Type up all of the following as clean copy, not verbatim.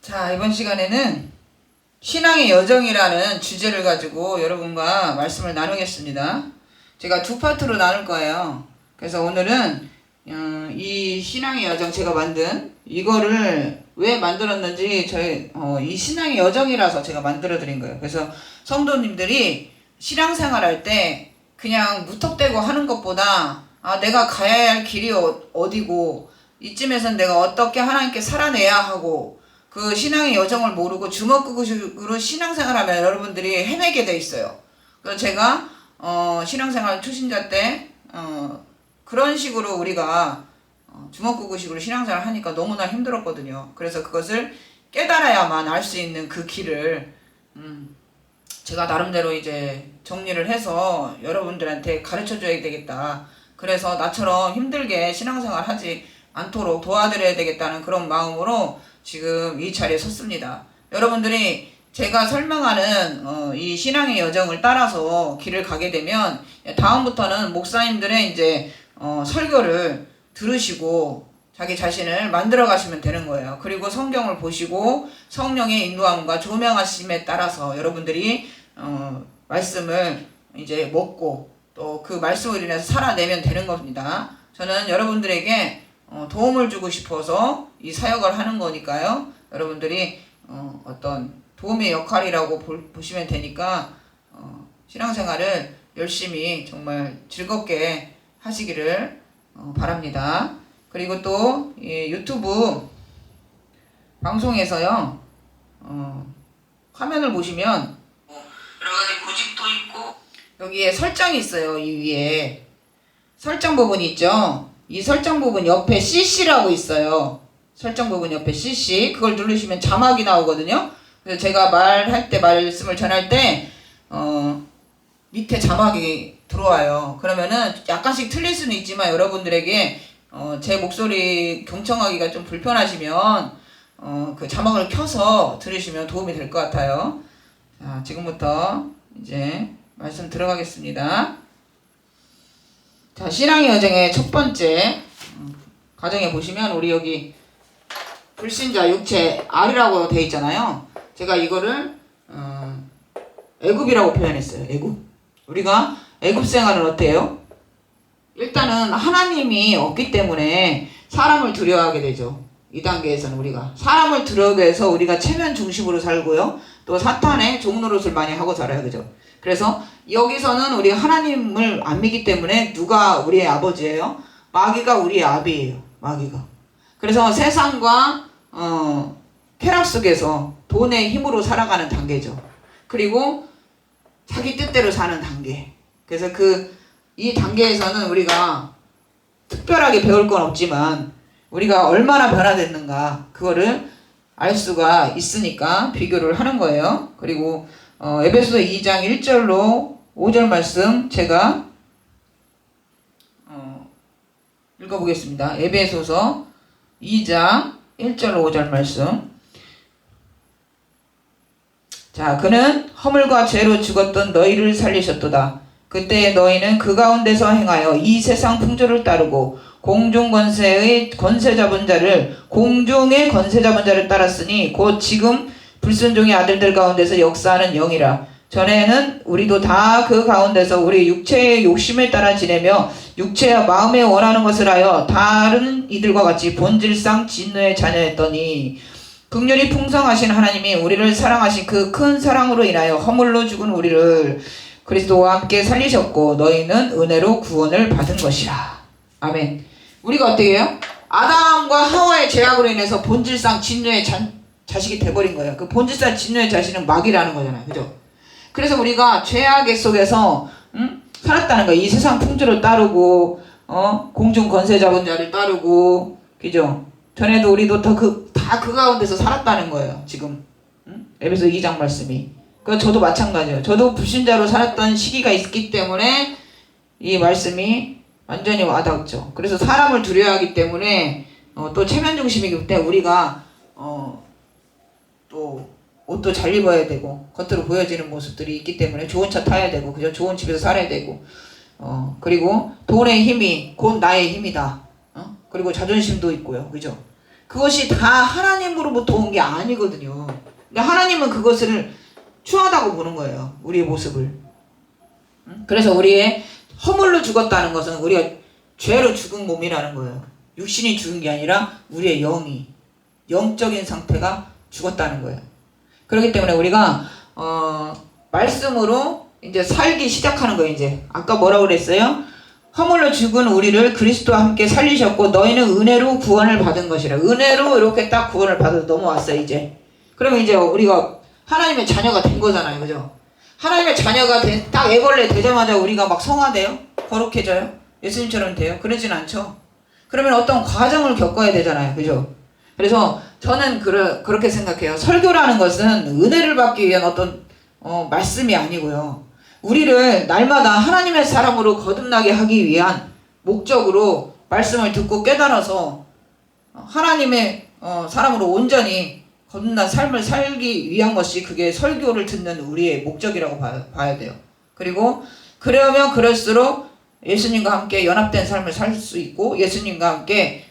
자, 이번 시간에는 신앙의 여정이라는 주제를 가지고 여러분과 말씀을 나누겠습니다. 제가 두 파트로 나눌 거예요. 그래서 오늘은 이 신앙의 여정 제가 만든 이거를 왜 만들었는지 이 신앙의 여정이라서 제가 만들어 드린 거예요. 그래서 성도님들이 신앙생활 할 때 그냥 무턱대고 하는 것보다 내가 가야 할 길이 어디고 이쯤에선 내가 어떻게 하나님께 살아내야 하고 그 신앙의 여정을 모르고 주먹구구식으로 신앙생활하면 여러분들이 헤매게 돼 있어요. 그래서 제가 신앙생활 초신자 때 그런 식으로 우리가 주먹구구식으로 신앙생활 하니까 너무나 힘들었거든요. 그래서 그것을 깨달아야만 알 수 있는 그 길을 제가 나름대로 이제 정리를 해서 여러분들한테 가르쳐줘야 되겠다. 그래서 나처럼 힘들게 신앙생활 하지 않도록 도와드려야 되겠다는 그런 마음으로 지금 이 자리에 섰습니다. 여러분들이 제가 설명하는 이 신앙의 여정을 따라서 길을 가게 되면 다음부터는 목사님들의 이제 설교를 들으시고 자기 자신을 만들어 가시면 되는 거예요. 그리고 성경을 보시고 성령의 인도함과 조명하심에 따라서 여러분들이 말씀을 이제 먹고 또 그 말씀을 인해서 살아내면 되는 겁니다. 저는 여러분들에게 도움을 주고 싶어서 이 사역을 하는 거니까요. 여러분들이 어떤 도움의 역할이라고 보시면 되니까 신앙생활을 열심히 정말 즐겁게 하시기를 바랍니다. 그리고 또 유튜브 방송에서요 화면을 보시면 여러가지 고집도 있고 여기에 설정이 있어요. 이 위에 설정 부분이 있죠. 이 설정 부분 옆에 CC라고 있어요. 설정 부분 옆에 CC 그걸 누르시면 자막이 나오거든요. 그래서 제가 말할 때 말씀을 전할 때 밑에 자막이 들어와요. 그러면은 약간씩 틀릴 수는 있지만 여러분들에게 제 목소리 경청하기가 좀 불편하시면 그 자막을 켜서 들으시면 도움이 될 것 같아요. 자, 지금부터 이제 말씀 들어가겠습니다. 자, 신앙의 여정의 첫 번째 가정에 보시면 우리 여기 불신자 육체 R이라고 되어 있잖아요. 제가 이거를 애굽이라고 표현했어요. 애굽. 우리가 애굽 생활은 어때요? 일단은 하나님이 없기 때문에 사람을 두려워하게 되죠. 이 단계에서는 우리가 사람을 두려워해서 우리가 체면 중심으로 살고요. 또 사탄의 종노릇을 많이 하고 살아요. 그죠? 그래서 여기서는 우리 하나님을 안 믿기 때문에 누가 우리의 아버지예요? 마귀가 우리의 아비예요. 마귀가. 그래서 세상과 쾌락 속에서 돈의 힘으로 살아가는 단계죠. 그리고 자기 뜻대로 사는 단계. 그래서 이 단계에서는 우리가 특별하게 배울 건 없지만 우리가 얼마나 변화됐는가 그거를 알 수가 있으니까 비교를 하는 거예요. 그리고 에베소서 2장 1절로 5절 말씀 제가 읽어보겠습니다. 에베소서 2장 1절로 5절 말씀. 자, 그는 허물과 죄로 죽었던 너희를 살리셨도다. 그때 너희는 그 가운데서 행하여 이 세상 풍조를 따르고 공중의 권세 잡은 자를 따랐으니 곧 지금 불순종의 아들들 가운데서 역사하는 영이라. 전에는 우리도 다 그 가운데서 우리 육체의 욕심에 따라 지내며 육체와 마음에 원하는 것을 하여 다른 이들과 같이 본질상 진노의 자녀였더니 긍휼이 풍성하신 하나님이 우리를 사랑하신 그 큰 사랑으로 인하여 허물로 죽은 우리를 그리스도와 함께 살리셨고 너희는 은혜로 구원을 받은 것이라. 아멘. 우리가 어떻게 해요? 아담과 하와의 죄악으로 인해서 본질상 진노의 자식이 돼버린 거예요. 그 본질상 진노의 자식은 마귀라는 거잖아요. 그죠? 그래서 우리가 죄악 속에서 살았다는 거예요. 이 세상 풍조를 따르고 공중 권세 잡은 자를 따르고 그죠? 전에도 우리도 다 그 가운데서 살았다는 거예요. 지금 에베소 2장 말씀이. 저도 마찬가지예요. 저도 불신자로 살았던 시기가 있기 때문에 이 말씀이 완전히 와닿죠. 그래서 사람을 두려워하기 때문에 또 체면 중심이기 때문에 우리가 또 옷도 잘 입어야 되고 겉으로 보여지는 모습들이 있기 때문에 좋은 차 타야 되고 그죠? 좋은 집에서 살아야 되고 그리고 돈의 힘이 곧 나의 힘이다. 그리고 자존심도 있고요. 그죠? 그것이 다 하나님으로부터 온 게 아니거든요. 근데 하나님은 그것을 추하다고 보는 거예요. 우리의 모습을. 그래서 우리의 허물로 죽었다는 것은 우리가 죄로 죽은 몸이라는 거예요. 육신이 죽은 게 아니라 우리의 영이, 영적인 상태가 죽었다는 거예요. 그렇기 때문에 우리가 말씀으로 이제 살기 시작하는 거예요. 이제 아까 뭐라고 그랬어요? 허물로 죽은 우리를 그리스도와 함께 살리셨고 너희는 은혜로 구원을 받은 것이라. 은혜로 이렇게 딱 구원을 받아서 넘어왔어요. 이제 그러면 이제 우리가 하나님의 자녀가 된 거잖아요. 그죠? 하나님의 자녀가 딱 애벌레 되자마자 우리가 막 성화돼요? 거룩해져요? 예수님처럼 돼요? 그러진 않죠. 그러면 어떤 과정을 겪어야 되잖아요. 그죠? 그래서 저는 그렇게 생각해요. 설교라는 것은 은혜를 받기 위한 어떤 말씀이 아니고요. 우리를 날마다 하나님의 사람으로 거듭나게 하기 위한 목적으로 말씀을 듣고 깨달아서 하나님의 사람으로 온전히 거듭난 삶을 살기 위한 것이 그게 설교를 듣는 우리의 목적이라고 봐야 돼요. 그리고 그러면 그럴수록 예수님과 함께 연합된 삶을 살 수 있고 예수님과 함께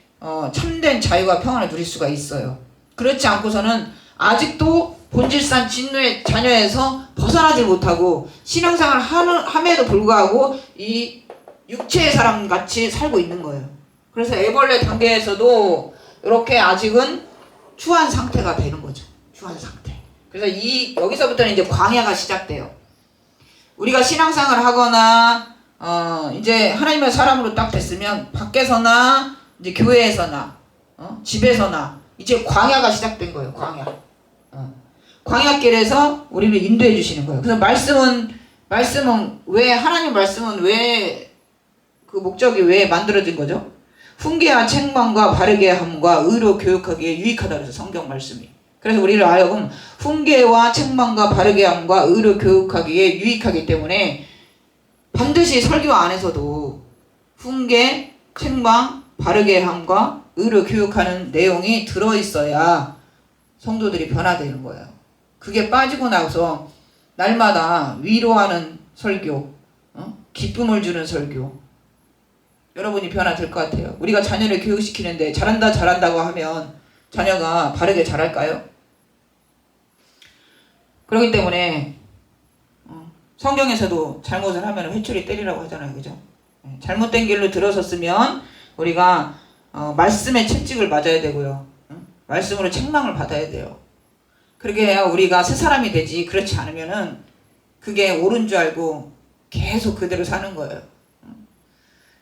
참된 자유와 평안을 누릴 수가 있어요. 그렇지 않고서는 아직도 본질상 진노의 자녀에서 벗어나지 못하고 신앙생활을 함에도 불구하고 이 육체의 사람 같이 살고 있는 거예요. 그래서 애벌레 단계에서도 이렇게 아직은 추한 상태가 되는 거죠. 추한 상태. 그래서 여기서부터는 이제 광야가 시작돼요. 우리가 신앙생활을 하거나 이제 하나님의 사람으로 딱 됐으면 밖에서나 이제 교회에서나 집에서나 이제 광야가 시작된 거예요. 광야. 광야길에서 우리를 인도해 주시는 거예요. 그래서 말씀은 왜 하나님 말씀은 왜 그 목적이 왜 만들어진 거죠? 훈계와 책망과 바르게 함과 의로 교육하기에 유익하다 그래서 성경 말씀이. 그래서 우리를 하여금 훈계와 책망과 바르게 함과 의로 교육하기에 유익하기 때문에 반드시 설교 안에서도 훈계, 책망, 바르게 함과 의로 교육하는 내용이 들어있어야 성도들이 변화되는 거예요. 그게 빠지고 나서 날마다 위로하는 설교, 기쁨을 주는 설교, 여러분이 변화될 것 같아요. 우리가 자녀를 교육시키는데 잘한다고 하면 자녀가 바르게 자랄까요? 그렇기 때문에 성경에서도 잘못을 하면 회초리 때리라고 하잖아요. 그죠? 잘못된 길로 들어섰으면 우리가 말씀의 채찍을 맞아야 되고요. 말씀으로 책망을 받아야 돼요. 그렇게 해야 우리가 새 사람이 되지. 그렇지 않으면은 그게 옳은 줄 알고 계속 그대로 사는 거예요.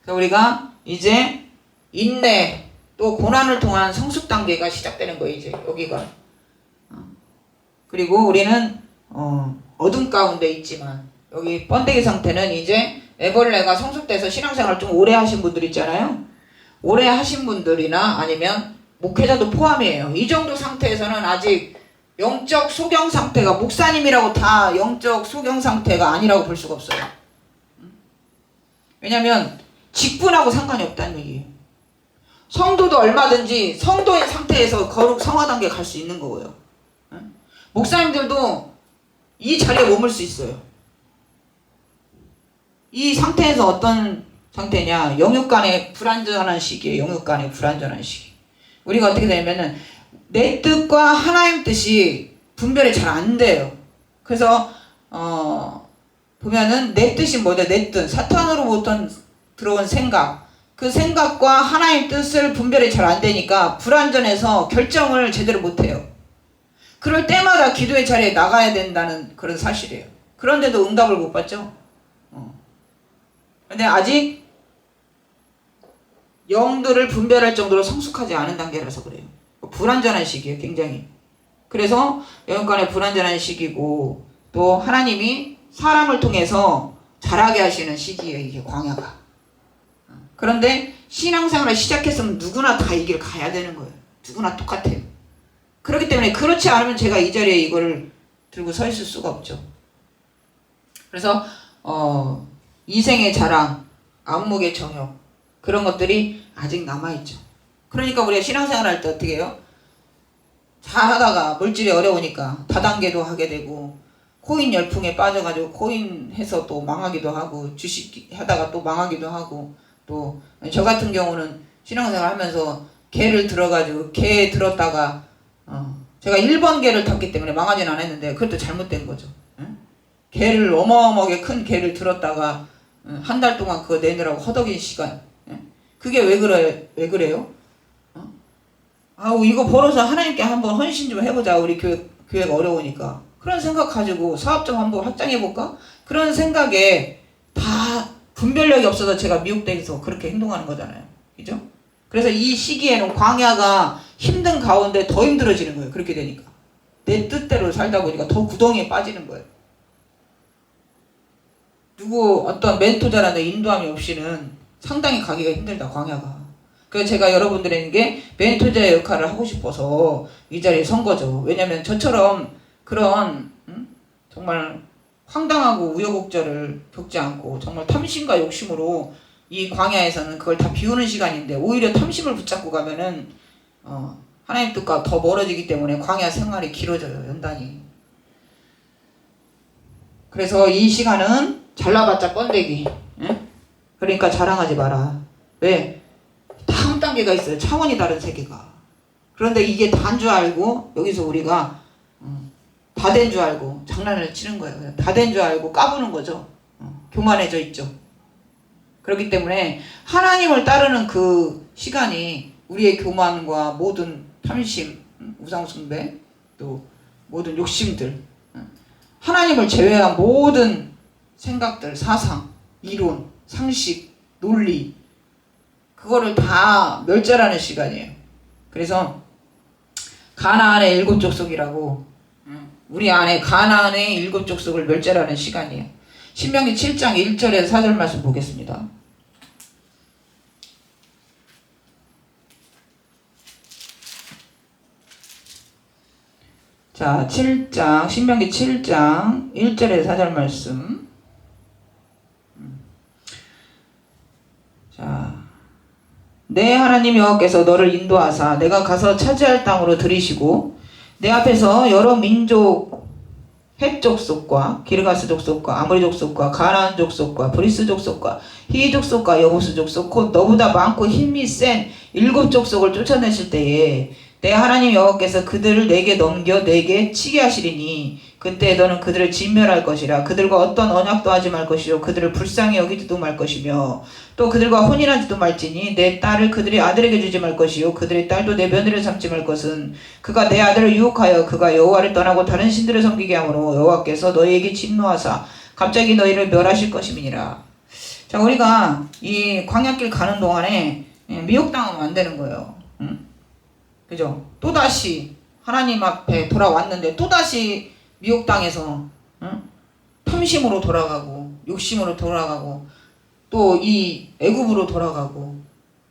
그래서 우리가 이제 인내 또 고난을 통한 성숙 단계가 시작되는 거예요. 이제 여기가. 그리고 우리는 어둠 가운데 있지만 여기 번데기 상태는 이제 애벌레가 성숙돼서 신앙생활 좀 오래 하신 분들 있잖아요. 오래 하신 분들이나 아니면 목회자도 포함이에요. 이 정도 상태에서는 아직 영적 소경 상태가 목사님이라고 다 영적 소경 상태가 아니라고 볼 수가 없어요. 왜냐하면 직분하고 상관이 없다는 얘기예요. 성도도 얼마든지 성도의 상태에서 거룩 성화 단계 갈 수 있는 거고요. 목사님들도 이 자리에 머물 수 있어요. 이 상태에서 어떤 상태냐? 영육 간의 불완전한 시기예요. 영육 간의 불완전한 시기. 우리가 어떻게 되냐면은 내 뜻과 하나님 뜻이 분별이 잘 안 돼요. 그래서 보면은 내 뜻이 뭐냐? 내 뜻, 사탄으로부터 들어온 생각, 그 생각과 하나님 뜻을 분별이 잘 안 되니까 불완전해서 결정을 제대로 못 해요. 그럴 때마다 기도의 자리에 나가야 된다는 그런 사실이에요. 그런데도 응답을 못 받죠. 근데 아직 영들을 분별할 정도로 성숙하지 않은 단계라서 그래요. 불완전한 시기예요. 굉장히. 그래서 영육간의 불완전한 시기고 또 하나님이 사람을 통해서 자라게 하시는 시기예요. 이게 광야가. 그런데 신앙생활을 시작했으면 누구나 다 이 길 가야 되는 거예요. 누구나 똑같아요. 그렇기 때문에 그렇지 않으면 제가 이 자리에 이거를 들고 서 있을 수가 없죠. 그래서 이생의 자랑, 안목의 정욕 그런 것들이 아직 남아있죠. 그러니까 우리가 신앙생활 할 때 어떻게 해요? 잘하다가 물질이 어려우니까 다단계도 하게 되고 코인 열풍에 빠져가지고 코인 해서 또 망하기도 하고 주식 하다가 또 망하기도 하고 또 저 같은 경우는 신앙생활 하면서 개를 들어가지고 개 들었다가 제가 1번 개를 탔기 때문에 망하진 않았는데 그것도 잘못된 거죠. 개를 어마어마하게 큰 개를 들었다가 한 달 동안 그거 내느라고 허덕인 시간. 그게 왜 그래요? 아우 이거 벌어서 하나님께 한번 헌신 좀 해보자. 우리 교회가 어려우니까. 그런 생각 가지고 사업장 한번 확장해볼까? 그런 생각에 다 분별력이 없어서 제가 미혹돼서 그렇게 행동하는 거잖아요. 그죠? 그래서 이 시기에는 광야가 힘든 가운데 더 힘들어지는 거예요. 그렇게 되니까. 내 뜻대로 살다 보니까 더 구덩이에 빠지는 거예요. 누구 어떤 멘토자라는 인도함이 없이는 상당히 가기가 힘들다, 광야가. 그래서 제가 여러분들에게 멘토자의 역할을 하고 싶어서 이 자리에 선 거죠. 왜냐면 저처럼 그런 정말 황당하고 우여곡절을 겪지 않고 정말 탐심과 욕심으로 이 광야에서는 그걸 다 비우는 시간인데 오히려 탐심을 붙잡고 가면은 하나님 뜻과 더 멀어지기 때문에 광야 생활이 길어져요, 연단이. 그래서 이 시간은 잘나봤자 번데기. 그러니까 자랑하지 마라. 왜? 다음 단계가 있어요. 차원이 다른 세계가. 그런데 이게 다인 줄 알고 여기서 우리가 다 된 줄 알고 장난을 치는 거예요. 다 된 줄 알고 까부는 거죠. 교만해져 있죠. 그렇기 때문에 하나님을 따르는 그 시간이 우리의 교만과 모든 탐심, 우상숭배, 또 모든 욕심들, 하나님을 제외한 모든 생각들, 사상, 이론, 상식, 논리, 그거를 다 멸절하는 시간이에요. 그래서 가나안의 7 족속이라고, 우리 안에 가나안의 7 족속을 멸절하는 시간이에요. 신명기 7장 1절에서 4절 말씀 보겠습니다. 자, 신명기 7장 1절에서 4절 말씀. 자, 내 하나님 여호와께서 너를 인도하사 내가 가서 차지할 땅으로 들이시고 내 앞에서 여러 민족 헷 족속과 기르가스 족속과 아모리 족속과 가나안 족속과 브리스 족속과 히 족속과 여부스 족속 곧 너보다 많고 힘이 센 7 족속을 쫓아내실 때에 내 하나님 여호와께서 그들을 내게 넘겨 내게 치게 하시리니 그때 너는 그들을 진멸할 것이라. 그들과 어떤 언약도 하지 말 것이요 그들을 불쌍히 여기지도 말 것이며 또 그들과 혼인하지도 말지니 내 딸을 그들의 아들에게 주지 말 것이요 그들의 딸도 내 며느리를 삼지 말 것은 그가 내 아들을 유혹하여 그가 여호와를 떠나고 다른 신들을 섬기게 하므로 여호와께서 너희에게 진노하사 갑자기 너희를 멸하실 것임이니라. 자, 우리가 이 광야길 가는 동안에 미혹당하면 안 되는 거예요. 그죠? 또다시 하나님 앞에 돌아왔는데 또다시 미혹당해서 탐심으로 돌아가고 욕심으로 돌아가고 또 이 애굽으로 돌아가고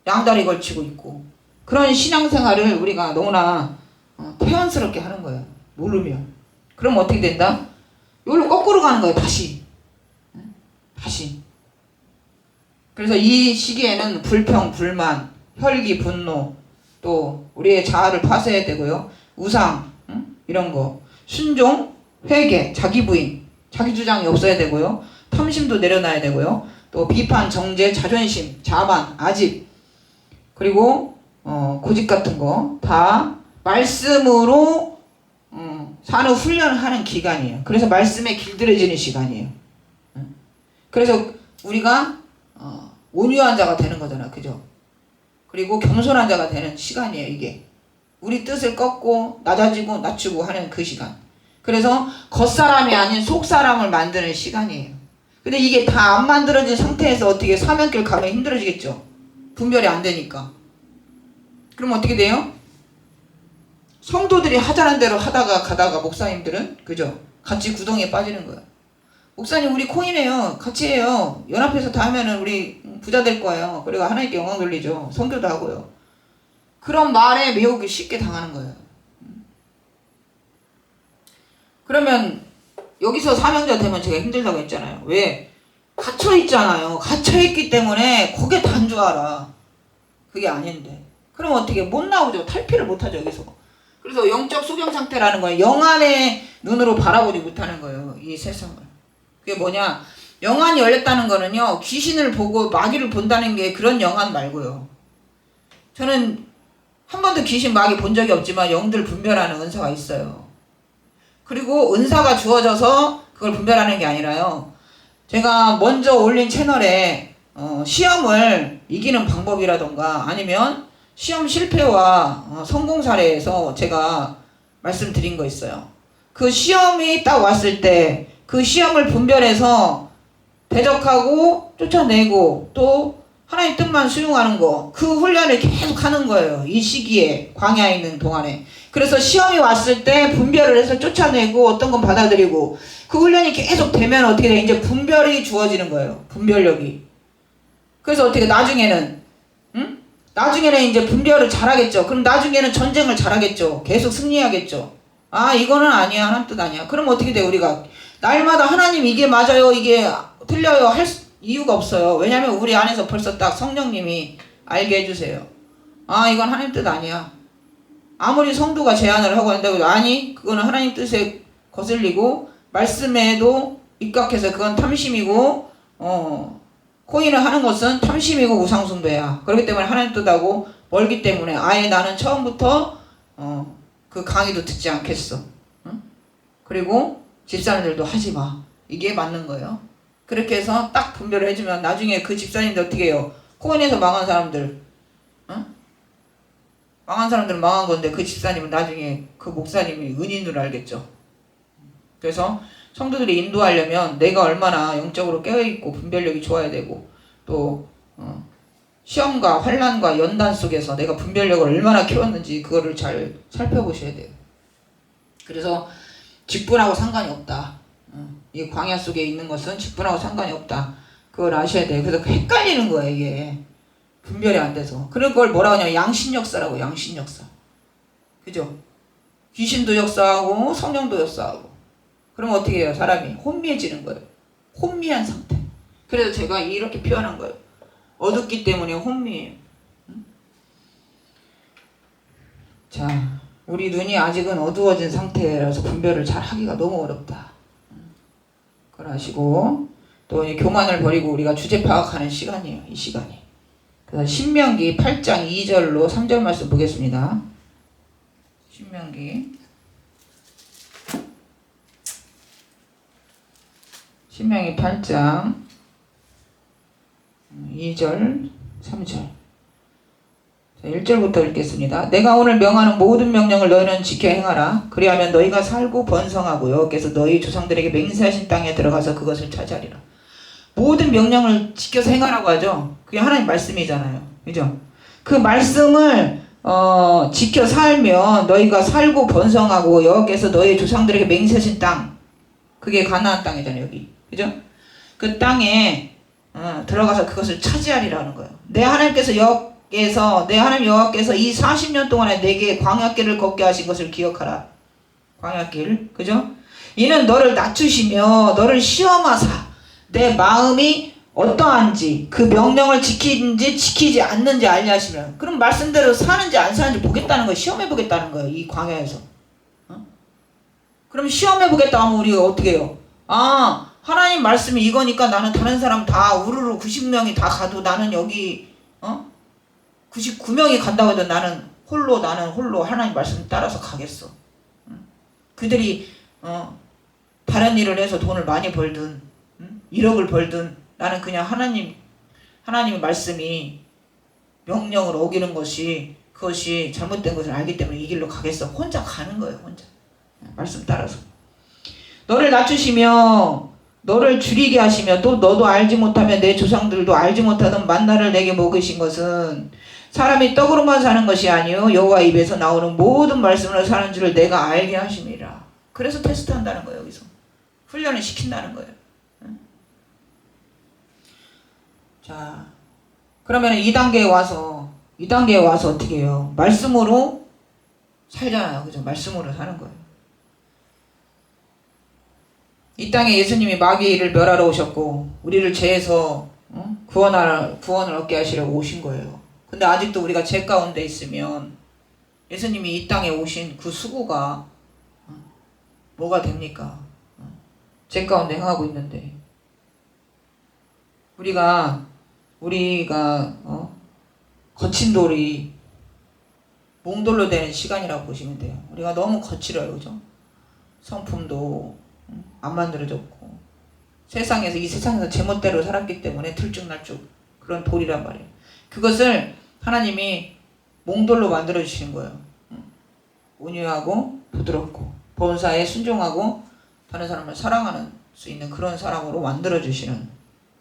양다리 걸치고 있고 그런 신앙생활을 우리가 너무나 태연스럽게 하는 거예요. 모르면. 그럼 어떻게 된다? 여기로 거꾸로 가는 거예요. 다시. 그래서 이 시기에는 불평, 불만, 혈기, 분노, 또 우리의 자아를 파쇄해야 되고요. 우상, 이런 거, 순종, 회개, 자기 부인, 자기 주장이 없어야 되고요. 탐심도 내려놔야 되고요. 또 비판, 정죄, 자존심, 자만, 아집, 그리고 고집 같은 거 다 말씀으로 사는 훈련을 하는 기간이에요. 그래서 말씀에 길들여지는 시간이에요. 그래서 우리가 온유한 자가 되는 거잖아, 그죠? 그리고 겸손한 자가 되는 시간이에요, 이게. 우리 뜻을 꺾고 낮아지고 낮추고 하는 그 시간. 그래서 겉사람이 아닌 속사람을 만드는 시간이에요. 근데 이게 다 안 만들어진 상태에서 어떻게 사명길 가면 힘들어지겠죠? 분별이 안 되니까. 그럼 어떻게 돼요? 성도들이 하자는 대로 하다가 가다가 목사님들은, 그죠? 같이 구덩이에 빠지는 거예요. 목사님 우리 코인해요. 같이 해요. 연합해서 다 하면은 우리 부자 될 거예요. 그리고 하나님께 영광 돌리죠. 선교도 하고요. 그런 말에 미혹이 쉽게 당하는 거예요. 그러면 여기서 사명자 되면 제가 힘들다고 했잖아요. 왜? 갇혀있잖아요. 갇혀있기 때문에 거기에 단 줄 알아. 그게 아닌데. 그럼 어떻게 못 나오죠. 탈피를 못하죠. 여기서. 그래서 영적 소경 상태라는 거예요. 영안의 눈으로 바라보지 못하는 거예요. 이 세상을. 그게 뭐냐? 영안이 열렸다는 거는요. 귀신을 보고 마귀를 본다는 게 그런 영안 말고요. 저는 한 번도 귀신 마귀 본 적이 없지만 영들 분별하는 은사가 있어요. 그리고 은사가 주어져서 그걸 분별하는 게 아니라요. 제가 먼저 올린 채널에 시험을 이기는 방법이라던가 아니면 시험 실패와 성공 사례에서 제가 말씀드린 거 있어요. 그 시험이 딱 왔을 때 그 시험을 분별해서 대적하고 쫓아내고 또 하나님 뜻만 수용하는 거, 그 훈련을 계속 하는 거예요. 이 시기에 광야에 있는 동안에. 그래서 시험이 왔을 때 분별을 해서 쫓아내고 어떤 건 받아들이고 그 훈련이 계속 되면 어떻게 돼? 이제 분별이 주어지는 거예요. 분별력이. 그래서 어떻게 나중에는 나중에는 이제 분별을 잘하겠죠. 그럼 나중에는 전쟁을 잘하겠죠. 계속 승리하겠죠. 아, 이거는 아니야. 하나님 뜻 아니야. 그럼 어떻게 돼? 우리가 날마다 하나님 이게 맞아요, 이게 틀려요 할 이유가 없어요. 왜냐하면 우리 안에서 벌써 딱 성령님이 알게 해주세요. 아, 이건 하나님 뜻 아니야. 아무리 성도가 제안을 하고 한다고 해도 아니, 그거는 하나님 뜻에 거슬리고 말씀에도 입각해서 그건 탐심이고 코인을 하는 것은 탐심이고 우상숭배야. 그렇기 때문에 하나님 뜻하고 멀기 때문에 아예 나는 처음부터 그 강의도 듣지 않겠어. 응? 그리고 집사님들도 하지 마. 이게 맞는 거예요. 그렇게 해서 딱 분별을 해주면 나중에 그 집사님들 어떻게 해요? 코인에서 망한 사람들, 망한 사람들은 망한 건데 그 집사님은 나중에 그 목사님이 은인으로 알겠죠. 그래서 성도들이 인도하려면 내가 얼마나 영적으로 깨어있고 분별력이 좋아야 되고 또 시험과 환난과 연단 속에서 내가 분별력을 얼마나 키웠는지 그거를 잘 살펴보셔야 돼요. 그래서 직분하고 상관이 없다. 이 광야 속에 있는 것은 직분하고 상관이 없다. 그걸 아셔야 돼요. 그래서 헷갈리는 거예요, 이게. 분별이 안 돼서. 그런 걸 뭐라고 하냐면 양신역사라고, 양신역사. 그죠? 귀신도 역사하고 성령도 역사하고. 그러면 어떻게 해요? 사람이 혼미해지는 거예요. 혼미한 상태. 그래서 제가 이렇게 표현한 거예요. 어둡기 때문에 혼미해요. 자, 우리 눈이 아직은 어두워진 상태라서 분별을 잘 하기가 너무 어렵다. 그걸 아시고 또 교만을 버리고 우리가 주제 파악하는 시간이에요. 이 시간이. 그래서 신명기 8장 2절로 3절 말씀 보겠습니다. 신명기 8장 2절 3절 1절부터 읽겠습니다. 내가 오늘 명하는 모든 명령을 너희는 지켜 행하라. 그리하면 너희가 살고 번성하고 여호와께서 너희 조상들에게 맹세하신 땅에 들어가서 그것을 차지하리라. 모든 명령을 지켜서 행하라고 하죠. 그게 하나님 말씀이잖아요. 그죠? 그 말씀을 지켜 살면 너희가 살고 번성하고 여호와께서 너희 조상들에게 맹세하신 땅, 그게 가나안 땅이잖아요. 여기. 그죠? 그 땅에 들어가서 그것을 차지하리라는 거예요. 내 하나님께서 내 하나님 여호와께서 이 40년 동안에 내게 광야길을 걷게 하신 것을 기억하라. 광야길. 그죠? 이는 너를 낮추시며 너를 시험하사 내 마음이 어떠한지 그 명령을 지키는지 지키지 않는지 알려 하시면, 그럼 말씀대로 사는지 안 사는지 보겠다는 거예요. 시험해 보겠다는 거예요. 이 광야에서. 그럼 시험해 보겠다 하면 우리가 어떻게 해요? 아, 하나님 말씀이 이거니까 나는 다른 사람 다 우르르 90명이 다 가도 나는 여기 99명이 간다고 해도 나는 홀로 하나님 말씀 따라서 가겠어. 그들이 다른 일을 해서 돈을 많이 벌든 1억을 벌든 나는 그냥 하나님의 말씀이 명령을 어기는 그것이 잘못된 것을 알기 때문에 이 길로 가겠어. 혼자 가는 거예요. 혼자. 말씀 따라서. 너를 낮추시며 너를 줄이게 하시며 또 너도 알지 못하며 내 조상들도 알지 못하던 만나를 내게 먹으신 것은 사람이 떡으로만 사는 것이 아니요 여호와 입에서 나오는 모든 말씀으로 사는 줄을 내가 알게 하심이라. 그래서 테스트한다는 거예요. 여기서 훈련을 시킨다는 거예요. 자, 그러면 2단계에 와서 어떻게 해요? 말씀으로 살잖아요. 그죠? 말씀으로 사는 거예요. 이 땅에 예수님이 마귀를 멸하러 오셨고 우리를 죄에서 구원을 얻게 하시려고 오신 거예요. 근데 아직도 우리가 죄 가운데 있으면 예수님이 이 땅에 오신 그 수고가 뭐가 됩니까? 죄 가운데 행하고 있는데 우리가 거친 돌이 몽돌로 되는 시간이라고 보시면 돼요. 우리가 너무 거칠어요. 그죠? 성품도 안 만들어졌고 세상에서 이 세상에서 제멋대로 살았기 때문에 들쭉날쭉 그런 돌이란 말이에요. 그것을 하나님이 몽돌로 만들어 주시는 거예요. 온유하고 부드럽고 범사에 순종하고 다른 사람을 사랑하는 수 있는 그런 사람으로 만들어 주시는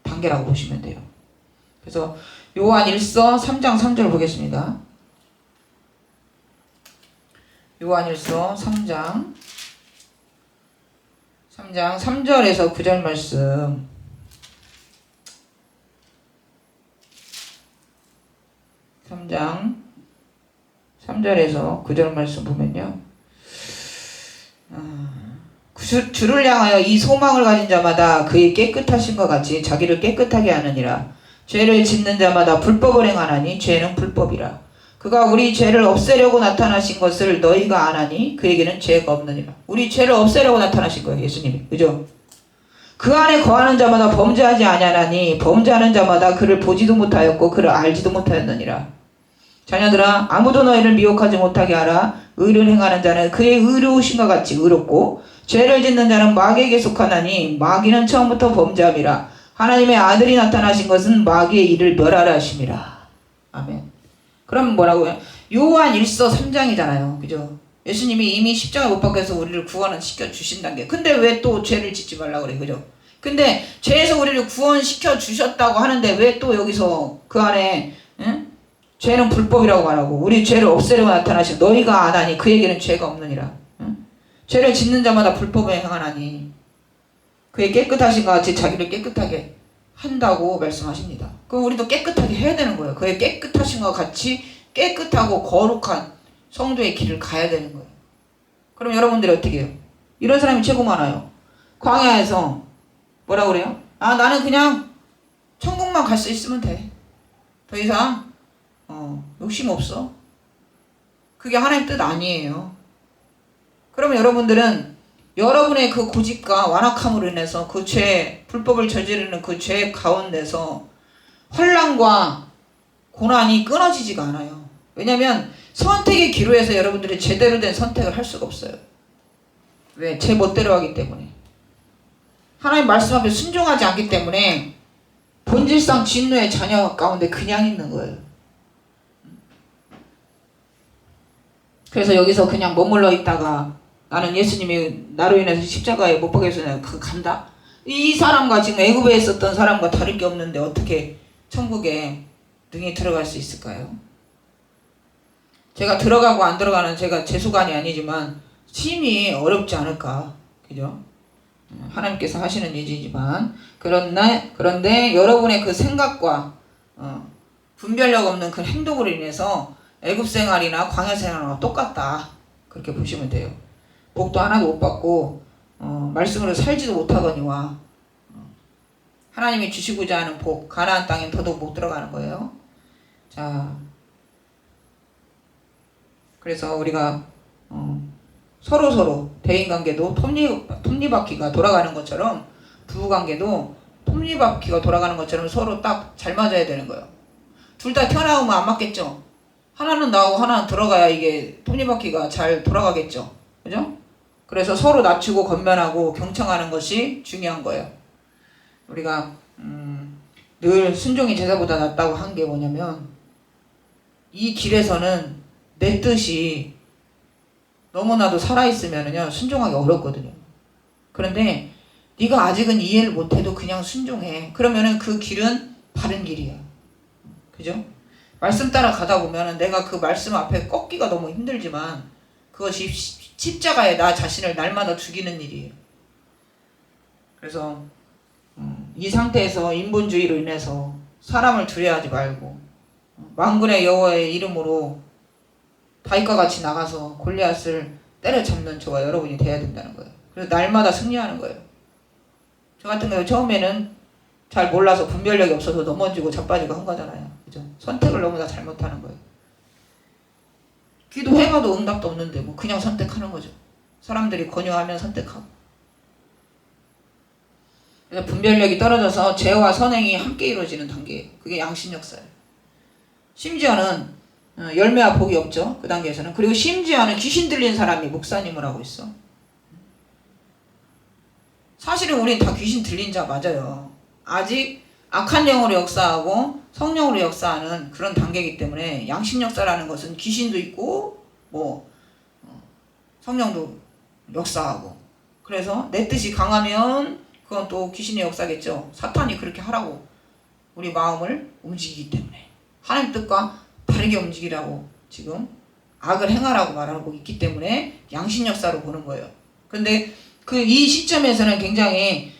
단계라고 보시면 돼요. 그래서 요한 1서 3장 3절 보겠습니다. 요한 1서 3장 3절에서 9절 말씀. (3장 3절에서 9절) 말씀 보면요, 주를 향하여 이 소망을 가진 자마다 그의 깨끗하신 것 같이 자기를 깨끗하게 하느니라. 죄를 짓는 자마다 불법을 행하나니 죄는 불법이라. 그가 우리 죄를 없애려고 나타나신 것을 너희가 아나니 그에게는 죄가 없느니라. 우리 죄를 없애려고 나타나신 거예요, 예수님이. 그죠? 그 안에 거하는 자마다 범죄하지 아니하나니 범죄하는 자마다 그를 보지도 못하였고 그를 알지도 못하였느니라. 자녀들아, 아무도 너희를 미혹하지 못하게 하라. 의를 행하는 자는 그의 의로우심과 같이 의롭고 죄를 짓는 자는 마귀에게 속하나니 마귀는 처음부터 범죄함이라. 하나님의 아들이 나타나신 것은 마귀의 일을 멸하라 하심이라. 아멘. 그럼 뭐라고요? 요한 1서 3장이잖아요. 그죠? 예수님이 이미 십자가 못 박혀서 우리를 구원을 시켜주신다는 게. 근데 왜 또 죄를 짓지 말라고 그래? 그죠? 근데 죄에서 우리를 구원시켜 주셨다고 하는데 왜 또 여기서 그 안에 죄는 불법이라고 말하고 우리 죄를 없애려고 나타나신 너희가 아나니 그에게는 죄가 없느니라. 죄를 짓는 자마다 불법을 행하나니 그의 깨끗하신 것 같이 자기를 깨끗하게 한다고 말씀하십니다. 그럼 우리도 깨끗하게 해야 되는 거예요. 그의 깨끗하신 것 같이 깨끗하고 거룩한 성도의 길을 가야 되는 거예요. 그럼 여러분들이 어떻게 해요? 이런 사람이 최고 많아요. 광야에서 뭐라 그래요? 아, 나는 그냥 천국만 갈 수 있으면 돼. 더 이상 욕심 없어. 그게 하나님 뜻 아니에요. 그러면 여러분들은 여러분의 그 고집과 완악함으로 인해서 그 죄, 불법을 저지르는 그 죄 가운데서 환난과 고난이 끊어지지가 않아요. 왜냐하면 선택의 기로에서 여러분들이 제대로 된 선택을 할 수가 없어요. 왜? 제 멋대로 하기 때문에. 하나님 말씀 앞에 순종하지 않기 때문에 본질상 진노의 자녀 가운데 그냥 있는 거예요. 그래서 여기서 그냥 머물러 있다가 나는 예수님이 나로 인해서 십자가에 못 박혀서 간다? 이 사람과 지금 애굽에 있었던 사람과 다를 게 없는데 어떻게 천국에 능히 들어갈 수 있을까요? 제가 들어가고 안 들어가는 제가 제 수관이 아니지만 심히 어렵지 않을까. 그죠? 하나님께서 하시는 일이지만 그런데 여러분의 그 생각과 분별력 없는 그 행동으로 인해서 애굽 생활이나 광야 생활과 똑같다. 그렇게 보시면 돼요. 복도 하나도 못 받고 말씀으로 살지도 못하거니와 하나님이 주시고자 하는 복, 가나안 땅엔 더더욱 못 들어가는 거예요. 자, 그래서 우리가 서로 대인관계도 톱니바퀴가 돌아가는 것처럼 부부관계도 톱니바퀴가 돌아가는 것처럼 서로 딱 잘 맞아야 되는 거예요. 둘 다 튀어나오면 안 맞겠죠. 하나는 나오고 하나는 들어가야 이게 톱니바퀴가 잘 돌아가겠죠. 그죠? 그래서 서로 낮추고 건면하고 경청하는 것이 중요한 거예요. 우리가 늘 순종이 제사보다 낫다고 한 게 뭐냐면 이 길에서는 내 뜻이 너무나도 살아있으면은요 순종하기 어렵거든요. 그런데 네가 아직은 이해를 못해도 그냥 순종해. 그러면은 그 길은 바른 길이야. 그죠? 말씀 따라 가다 보면은 내가 그 말씀 앞에 꺾기가 너무 힘들지만 그것이 십자가에 나 자신을 날마다 죽이는 일이에요. 그래서 이 상태에서 인본주의로 인해서 사람을 두려워하지 말고 만군의 여호와의 이름으로 다윗과 같이 나가서 골리앗을 때려잡는 저와 여러분이 돼야 된다는 거예요. 그래서 날마다 승리하는 거예요. 저 같은 경우 처음에는 잘 몰라서 분별력이 없어서 넘어지고 자빠지고 한 거잖아요. 그죠? 선택을 너무나 잘못하는 거예요. 기도해봐도 응답도 없는데 뭐 그냥 선택하는 거죠. 사람들이 권유하면 선택하고. 그래서 분별력이 떨어져서 죄와 선행이 함께 이루어지는 단계예요. 그게 양심역사예요. 심지어는 열매와 복이 없죠. 그 단계에서는. 그리고 심지어는 귀신 들린 사람이 목사님을 하고 있어. 사실은 우린 다 귀신 들린 자 맞아요. 아직 악한 영으로 역사하고 성령으로 역사하는 그런 단계이기 때문에 양심 역사라는 것은 귀신도 있고 뭐 성령도 역사하고, 그래서 내 뜻이 강하면 그건 또 귀신의 역사겠죠. 사탄이 그렇게 하라고 우리 마음을 움직이기 때문에 하나님 뜻과 다르게 움직이라고 지금 악을 행하라고 말하고 있기 때문에 양심 역사로 보는 거예요. 근데 이 시점에서는 굉장히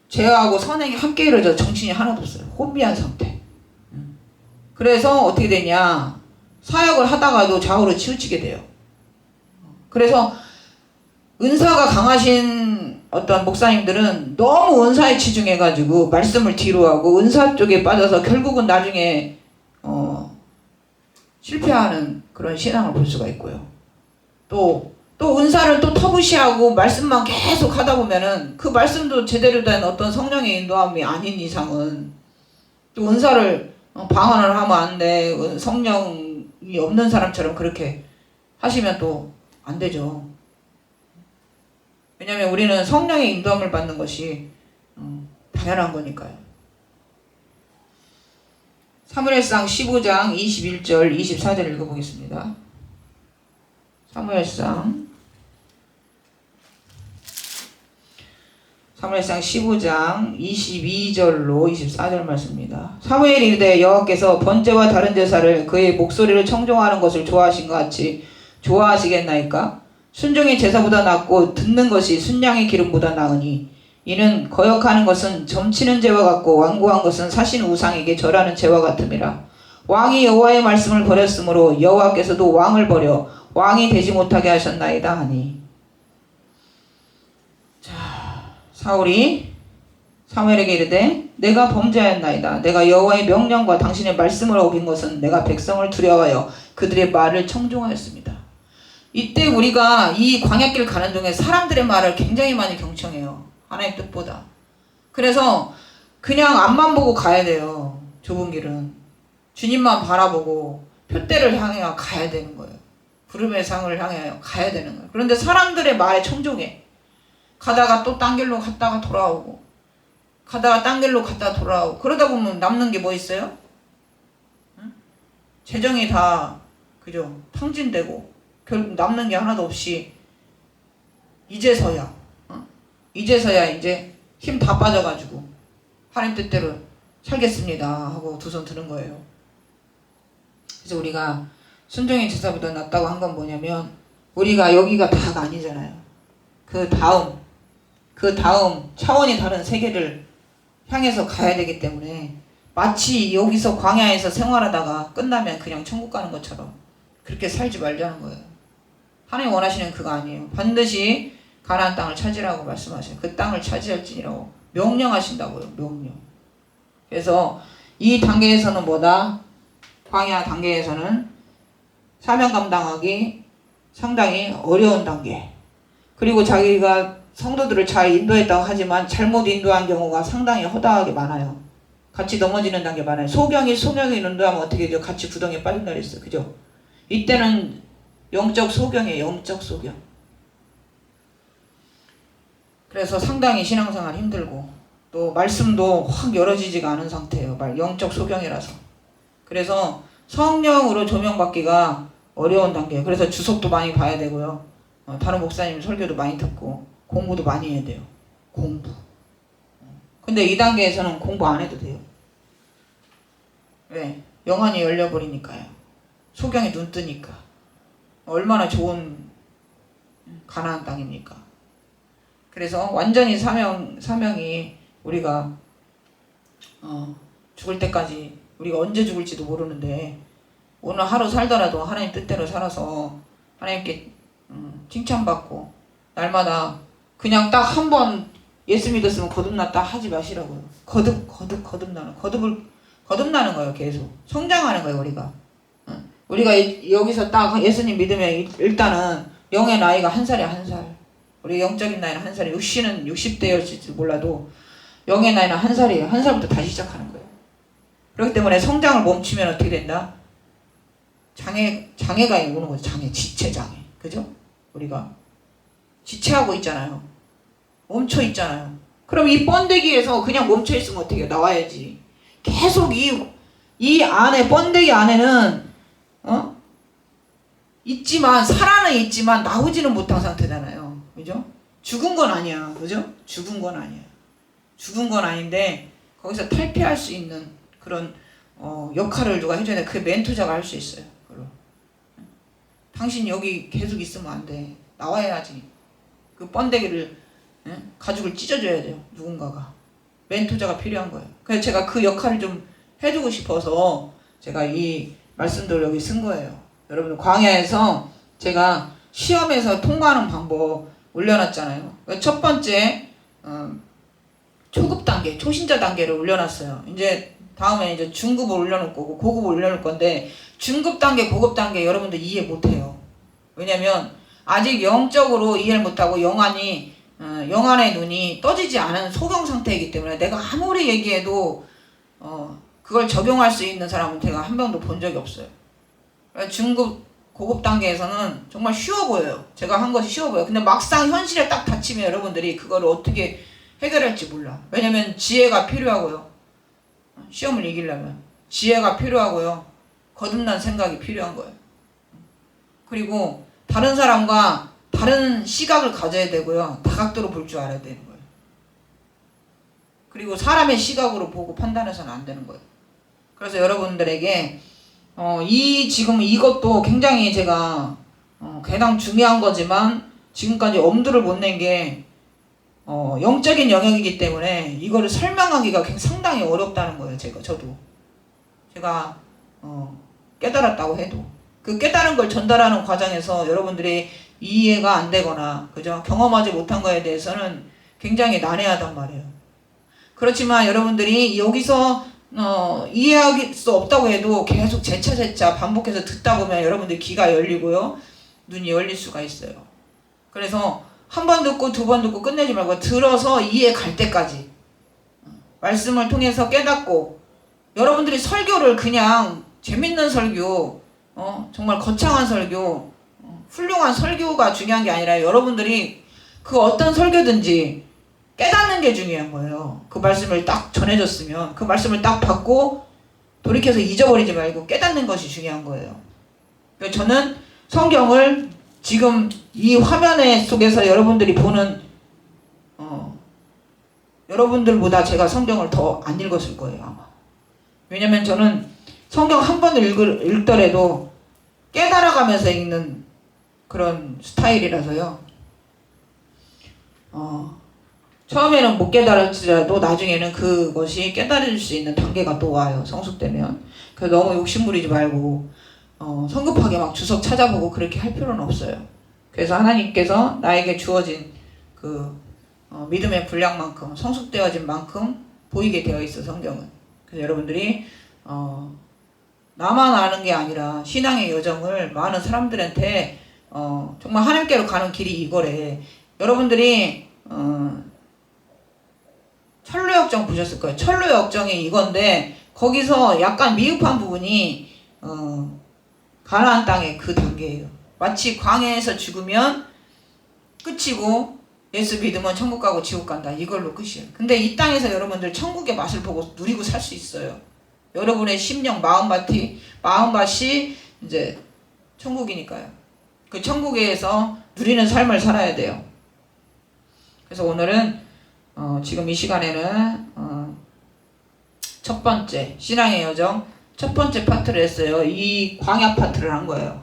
죄하고 선행이 함께 이루어져 정신이 하나도 없어요. 혼미한 상태. 그래서 어떻게 되냐, 사역을 하다가도 좌우로 치우치게 돼요. 그래서 은사가 강하신 어떤 목사님들은 너무 은사에 치중해가지고 말씀을 뒤로 하고 은사 쪽에 빠져서 결국은 나중에 실패하는 그런 신앙을 볼 수가 있고요. 또 은사를 또 터부시하고 말씀만 계속 하다 보면은 그 말씀도 제대로 된 어떤 성령의 인도함이 아닌 이상은 또 은사를 방언을 하면 안 돼. 성령이 없는 사람처럼 그렇게 하시면 또 안 되죠. 왜냐하면 우리는 성령의 인도함을 받는 것이 당연한 거니까요. 사무엘상 15장 21절 24절 읽어보겠습니다. 사무엘상 15장 22절로 24절 말씀입니다. 사무엘이 이르되 여호와께서 번제와 다른 제사를 그의 목소리를 청종하는 것을 좋아하신 것 같이 좋아하시겠나이까? 순종이 제사보다 낫고 듣는 것이 순양의 기름보다 나으니 이는 거역하는 것은 점치는 죄와 같고 완고한 것은 사신 우상에게 절하는 죄와 같음이라. 왕이 여호와의 말씀을 버렸으므로 여호와께서도 왕을 버려 왕이 되지 못하게 하셨나이다 하니. 자, 사울이 사무엘에게 이르되 내가 범죄하였나이다. 내가 여호와의 명령과 당신의 말씀을 어긴 것은 내가 백성을 두려워하여 그들의 말을 청종하였습니다. 이때 우리가 이 광야길 가는 중에 사람들의 말을 굉장히 많이 경청해요. 하나님의 뜻보다. 그래서 그냥 앞만 보고 가야 돼요. 좁은 길은. 주님만 바라보고 표대를 향해 가야 되는 거예요. 구름의 상을 향해 가야 되는 거예요. 그런데 사람들의 말에 청종해. 가다가 또 딴 길로 갔다가 돌아오고, 가다가 딴 길로 갔다가 돌아오고, 그러다 보면 남는 게 뭐 있어요? 응? 재정이 다 그죠? 탕진되고 결국 남는 게 하나도 없이 이제서야 이제 힘 다 빠져가지고 하나님 뜻대로 살겠습니다 하고 두 손 드는 거예요. 그래서 우리가 순종의 제사보다 낫다고 한 건 뭐냐면, 우리가 여기가 다가 아니잖아요. 그 다음 차원이 다른 세계를 향해서 가야 되기 때문에 마치 여기서 광야에서 생활하다가 끝나면 그냥 천국 가는 것처럼 그렇게 살지 말자는 거예요. 하나님 원하시는 그거 아니에요. 반드시 가나안 땅을 차지라고 말씀하셔요. 그 땅을 차지할지니라고 명령하신다고요. 명령. 그래서 이 단계에서는 뭐다? 광야 단계에서는 사명 감당하기 상당히 어려운 단계. 그리고 자기가 성도들을 잘 인도했다고 하지만 잘못 인도한 경우가 상당히 허다하게 많아요. 같이 넘어지는 단계 많아요. 소경이 인도하면 어떻게 되죠? 같이 구덩이에 빠진다 그랬어요. 그죠? 이때는 영적 소경이에요. 영적 소경. 그래서 상당히 신앙생활 힘들고 또 말씀도 확 열어지지가 않은 상태예요. 영적 소경이라서. 그래서 성령으로 조명받기가 어려운 단계예요. 그래서 주석도 많이 봐야 되고요. 다른 목사님 설교도 많이 듣고 공부도 많이 해야 돼요. 공부. 근데 이 단계에서는 공부 안 해도 돼요. 왜? 영안이 열려버리니까요. 소경이 눈 뜨니까. 얼마나 좋은 가나안 땅입니까? 그래서 완전히 사명이 우리가 죽을 때까지, 우리가 언제 죽을지도 모르는데 오늘 하루 살더라도 하나님 뜻대로 살아서 하나님께 칭찬받고 날마다 그냥 딱 한 번 예수 믿었으면 거듭났다 하지 마시라고요. 거듭나는 거예요. 계속 성장하는 거예요. 우리가 여기서 딱 예수님 믿으면 일단은 영의 나이가 1살이야. 1살. 우리 영적인 나이는 1살이에요. 육신은 60대였을지 몰라도 영의 나이는 1살이에요. 1살부터 다시 시작하는 거예요. 그렇기 때문에 성장을 멈추면 어떻게 된다? 장애가 오는 거죠. 지체장애. 그죠? 우리가 지체하고 있잖아요. 멈춰 있잖아요. 그럼 이 번데기에서 그냥 멈춰 있으면 어떻게 해요? 나와야지. 계속 이 안에, 번데기 안에는, 있지만, 살아는 있지만, 나오지는 못한 상태잖아요. 그죠? 죽은 건 아니야. 그죠? 죽은 건 아니야. 죽은 건 아닌데, 거기서 탈피할 수 있는 그런, 역할을 누가 해줘야 돼. 그 멘토자가 할 수 있어요. 그걸로. 당신 여기 계속 있으면 안 돼. 나와야지. 그 번데기를, 가죽을 찢어줘야 돼요. 누군가가. 멘토자가 필요한 거예요. 그래서 제가 그 역할을 좀 해주고 싶어서 제가 이 말씀들을 여기 쓴 거예요. 여러분, 광야에서 제가 시험에서 통과하는 방법 올려놨잖아요. 첫 번째, 초급 단계, 초신자 단계를 올려놨어요. 이제 다음에 이제 중급을 올려놓을 거고 고급을 올려놓을 건데, 중급 단계, 고급 단계 여러분들 이해 못해요. 왜냐면 아직 영적으로 이해를 못하고 영안의 눈이 떠지지 않은 소경 상태이기 때문에 내가 아무리 얘기해도 그걸 적용할 수 있는 사람은 제가 한 명도 본 적이 없어요. 중급, 고급 단계에서는 정말 쉬워 보여요. 제가 한 것이 쉬워 보여요. 근데 막상 현실에 딱 닥치면 여러분들이 그거를 어떻게 해결할지 몰라. 왜냐면 지혜가 필요하고요. 시험을 이기려면 지혜가 필요하고요. 거듭난 생각이 필요한 거예요. 그리고 다른 사람과 다른 시각을 가져야 되고요. 다각도로 볼 줄 알아야 되는 거예요. 그리고 사람의 시각으로 보고 판단해서는 안 되는 거예요. 그래서 여러분들에게 지금 이것도 굉장히 제가 가장 중요한 거지만 지금까지 엄두를 못 낸 게 영적인 영역이기 때문에 이거를 설명하기가 상당히 어렵다는 거예요. 제가 깨달았다고 해도 그 깨달은 걸 전달하는 과정에서 여러분들이 이해가 안 되거나 그죠? 경험하지 못한 거에 대해서는 굉장히 난해하단 말이에요. 그렇지만 여러분들이 여기서 이해할 수 없다고 해도 계속 재차 반복해서 듣다 보면 여러분들 귀가 열리고요. 눈이 열릴 수가 있어요. 그래서 한 번 듣고 두 번 듣고 끝내지 말고 들어서 이해 갈 때까지 말씀을 통해서 깨닫고, 여러분들이 설교를 그냥 재밌는 설교, 정말 거창한 설교, 훌륭한 설교가 중요한 게 아니라 여러분들이 그 어떤 설교든지 깨닫는 게 중요한 거예요. 그 말씀을 딱 전해줬으면 그 말씀을 딱 받고 돌이켜서 잊어버리지 말고 깨닫는 것이 중요한 거예요. 저는 성경을 지금 이 화면에 속에서 여러분들이 보는 여러분들보다 제가 성경을 더 안 읽었을 거예요, 아마. 왜냐면 저는 성경 한 번 읽더라도 깨달아가면서 읽는 그런 스타일이라서요. 처음에는 못 깨달았지라도 나중에는 그것이 깨달을 수 있는 단계가 또 와요. 성숙되면. 그래서 너무 욕심부리지 말고 성급하게 막 주석 찾아보고 그렇게 할 필요는 없어요. 그래서 하나님께서 나에게 주어진 믿음의 분량만큼, 성숙되어진 만큼 보이게 되어 있어, 성경은. 그래서 여러분들이 나만 아는 게 아니라 신앙의 여정을 많은 사람들한테 정말 하나님께로 가는 길이 이거래. 여러분들이 철로역정 보셨을 거예요. 철로역정이 이건데 거기서 약간 미흡한 부분이 가나안 땅의 그 단계예요. 마치 광야에서 죽으면 끝이고 예수 믿으면 천국 가고 지옥 간다. 이걸로 끝이에요. 근데 이 땅에서 여러분들 천국의 맛을 보고 누리고 살 수 있어요. 여러분의 심령, 마음밭이 이제 천국이니까요. 그 천국에서 누리는 삶을 살아야 돼요. 그래서 오늘은 지금 이 시간에는 첫 번째 신앙의 여정 첫 번째 파트를 했어요. 이 광야 파트를 한 거예요.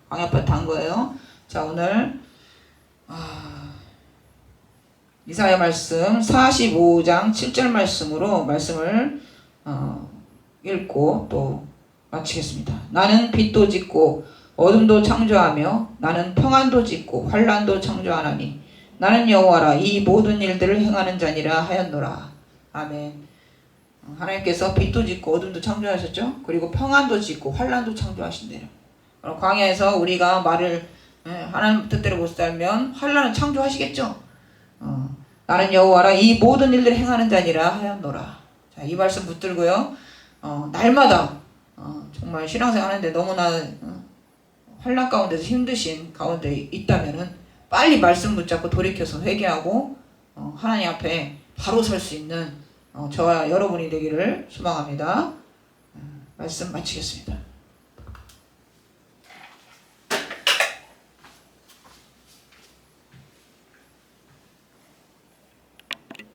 광야 파트 한 거예요. 자, 오늘 이사야 말씀 45장 7절 말씀으로 말씀을 읽고 또 마치겠습니다. 나는 빛도 짓고 어둠도 창조하며 나는 평안도 짓고 환난도 창조하나니 나는 여호와라 이 모든 일들을 행하는 자니라 하였노라. 아멘. 하나님께서 빛도 짓고 어둠도 창조하셨죠. 그리고 평안도 짓고 환난도 창조하신대요. 광야에서 우리가 말을 하나님 뜻대로 못 살면 환난은 창조하시겠죠. 나는 여호와라 이 모든 일들을 행하는 자니라 하였노라. 자, 이 말씀 붙들고요. 날마다 정말 정말 신앙생활 하는데 너무나 환난 가운데서 힘드신 가운데 있다면은 빨리 말씀 붙잡고 돌이켜서 회개하고 하나님 앞에 바로 설 수 있는 저와 여러분이 되기를 소망합니다. 말씀 마치겠습니다.